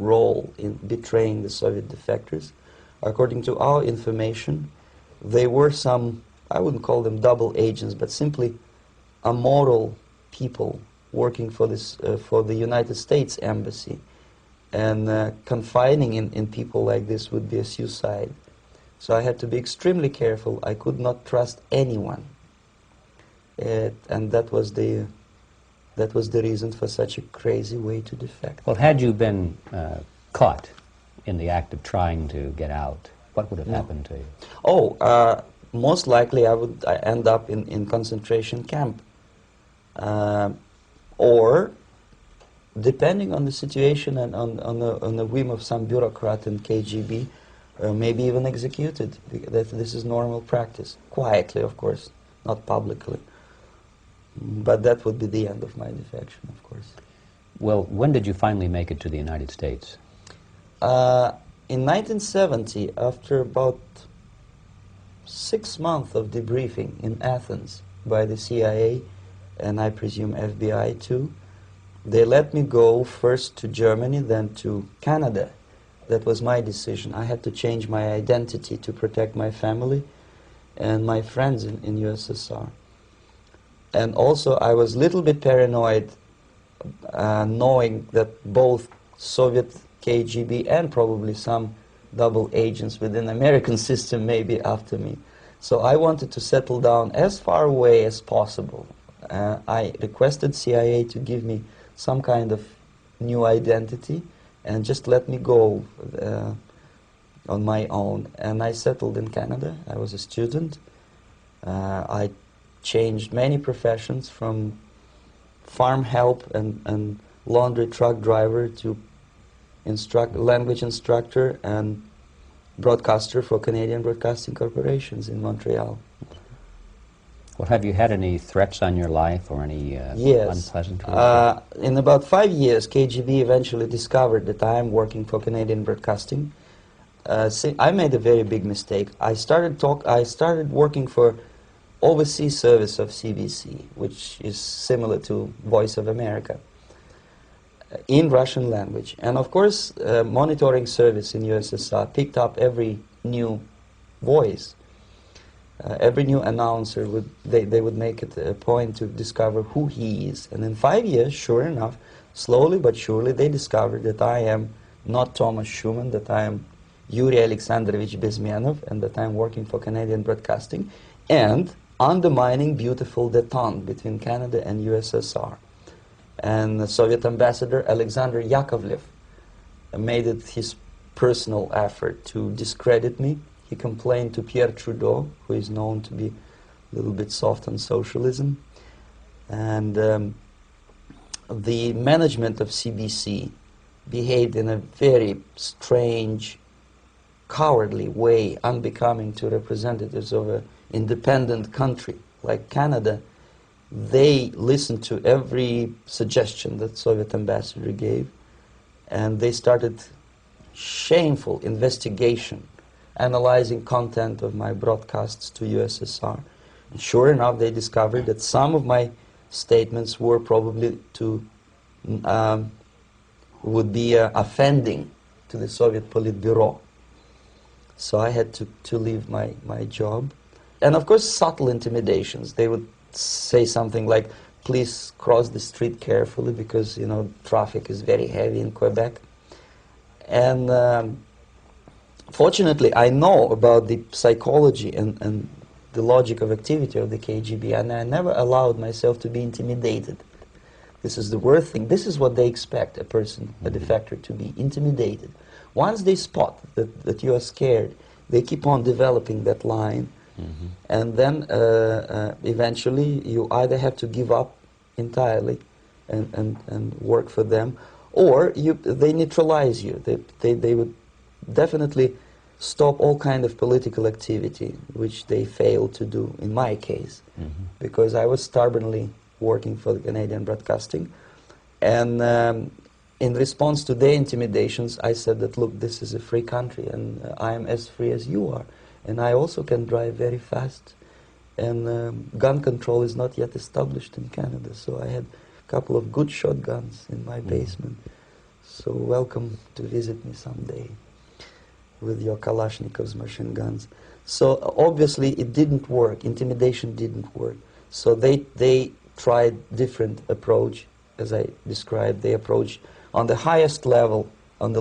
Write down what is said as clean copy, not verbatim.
role in betraying the Soviet defectors. According to our information, they were some, I wouldn't call them double agents, but simply amoral people working for this, for the United States Embassy. And confining in people like this would be a suicide. So I had to be extremely careful. I could not trust anyone. And that was the reason for such a crazy way to defect. Well, had you been caught in the act of trying to get out, what would have happened to you? Oh, most likely I would end up in concentration camp. Or, depending on the situation and on the whim of some bureaucrat in KGB, maybe even executed. This is normal practice. Quietly, of course, not publicly. But that would be the end of my defection, of course. Well, when did you finally make it to the United States? In 1970, after about 6 months of debriefing in Athens by the CIA, and I presume FBI too, they let me go first to Germany, then to Canada. That was my decision. I had to change my identity to protect my family and my friends in USSR. And also I was a little bit paranoid knowing that both Soviet KGB and probably some double agents within the American system may be after me. So I wanted to settle down as far away as possible. I requested CIA to give me some kind of new identity and just let me go on my own. And I settled in Canada. I was a student. I changed many professions, from farm help and laundry truck driver to language instructor and broadcaster for Canadian broadcasting corporations in Montreal. Well, have you had any threats on your life or any yes. unpleasant in about 5 years, KGB eventually discovered that I am working for Canadian Broadcasting. I made a very big mistake. I started working for overseas service of CBC, which is similar to Voice of America, in Russian language. And of course, monitoring service in USSR picked up every new voice. Every new announcer, they would make it a point to discover who he is. And in 5 years, sure enough, slowly but surely, they discovered that I am not Thomas Schumann, that I am Yuri Alexandrovich Bezmenov, and that I am working for Canadian Broadcasting, and undermining beautiful détente between Canada and USSR. And the Soviet ambassador Alexander Yakovlev made it his personal effort to discredit me. He complained to Pierre Trudeau, who is known to be a little bit soft on socialism. And the management of CBC behaved in a very strange, cowardly way, unbecoming to representatives of an independent country like Canada. They listened to every suggestion that Soviet ambassador gave, and they started shameful investigation, analyzing content of my broadcasts to USSR. And sure enough, they discovered that some of my statements were probably would be offending to the Soviet Politburo. So I had to leave my job. And of course, subtle intimidations. They would say something like, please cross the street carefully because, you know, traffic is very heavy in Quebec. And fortunately, I know about the psychology and the logic of activity of the KGB, and I never allowed myself to be intimidated. This is the worst thing. This is what they expect a person, a defector, to be intimidated. Once they spot that you are scared, they keep on developing that line. And then eventually you either have to give up entirely and work for them, or they neutralize you. They would definitely stop all kind of political activity, which they failed to do in my case, because I was stubbornly working for the Canadian Broadcasting. And in response to their intimidations, I said that, look, this is a free country, and I am as free as you are. And I also can drive very fast. And gun control is not yet established in Canada, so I had a couple of good shotguns in my basement. So welcome to visit me someday with your Kalashnikov's machine guns. So obviously it didn't work. Intimidation didn't work. So they tried different approach, as I described. They approached on the highest level, on the